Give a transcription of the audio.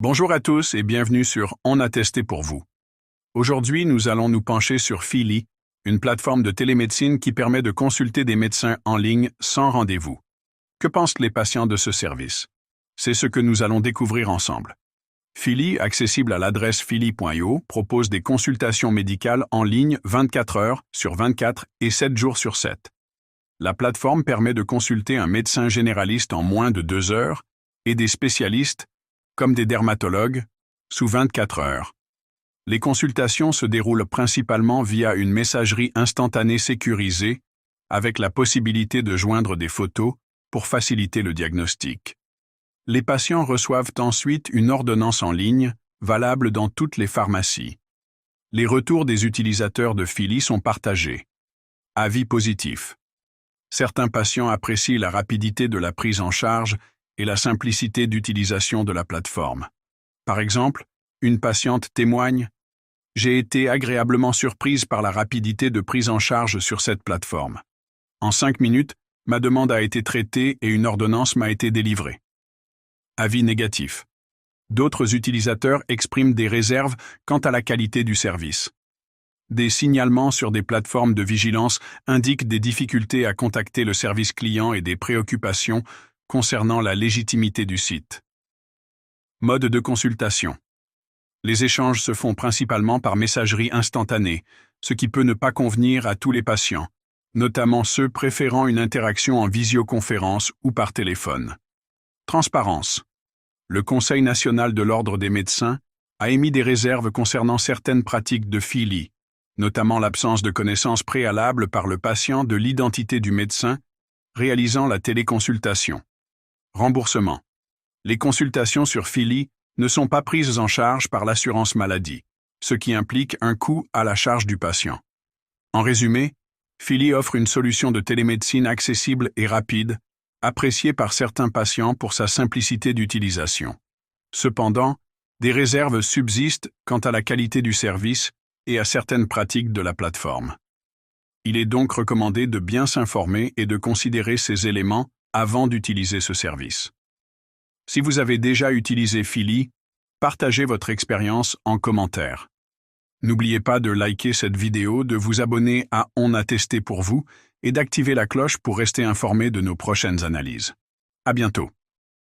Bonjour à tous et bienvenue sur On a testé pour vous. Aujourd'hui, nous allons nous pencher sur Feely, une plateforme de télémédecine qui permet de consulter des médecins en ligne sans rendez-vous. Que pensent les patients de ce service? C'est ce que nous allons découvrir ensemble. Feely, accessible à l'adresse feely.io, propose des consultations médicales en ligne 24 heures sur 24 et 7 jours sur 7. La plateforme permet de consulter un médecin généraliste en moins de 2 heures et des spécialistes, comme des dermatologues, sous 24 heures. Les consultations se déroulent principalement via une messagerie instantanée sécurisée, avec la possibilité de joindre des photos pour faciliter le diagnostic. Les patients reçoivent ensuite une ordonnance en ligne, valable dans toutes les pharmacies. Les retours des utilisateurs de Feely sont partagés. Avis positifs. Certains patients apprécient la rapidité de la prise en charge et la simplicité d'utilisation de la plateforme. Par exemple, une patiente témoigne « J'ai été agréablement surprise par la rapidité de prise en charge sur cette plateforme. En 5 minutes, ma demande a été traitée et une ordonnance m'a été délivrée. » Avis négatif. D'autres utilisateurs expriment des réserves quant à la qualité du service. Des signalements sur des plateformes de vigilance indiquent des difficultés à contacter le service client et des préoccupations concernant la légitimité du site. Mode de consultation. Les échanges se font principalement par messagerie instantanée, ce qui peut ne pas convenir à tous les patients, notamment ceux préférant une interaction en visioconférence ou par téléphone. Transparence. Le Conseil national de l'Ordre des médecins a émis des réserves concernant certaines pratiques de Feely, notamment l'absence de connaissance préalable par le patient de l'identité du médecin réalisant la téléconsultation. Remboursement. Les consultations sur Feely ne sont pas prises en charge par l'assurance maladie, ce qui implique un coût à la charge du patient. En résumé, Feely offre une solution de télémédecine accessible et rapide, appréciée par certains patients pour sa simplicité d'utilisation. Cependant, des réserves subsistent quant à la qualité du service et à certaines pratiques de la plateforme. Il est donc recommandé de bien s'informer et de considérer ces éléments avant d'utiliser ce service. Si vous avez déjà utilisé Feely, partagez votre expérience en commentaire. N'oubliez pas de liker cette vidéo, de vous abonner à On a testé pour vous et d'activer la cloche pour rester informé de nos prochaines analyses. À bientôt.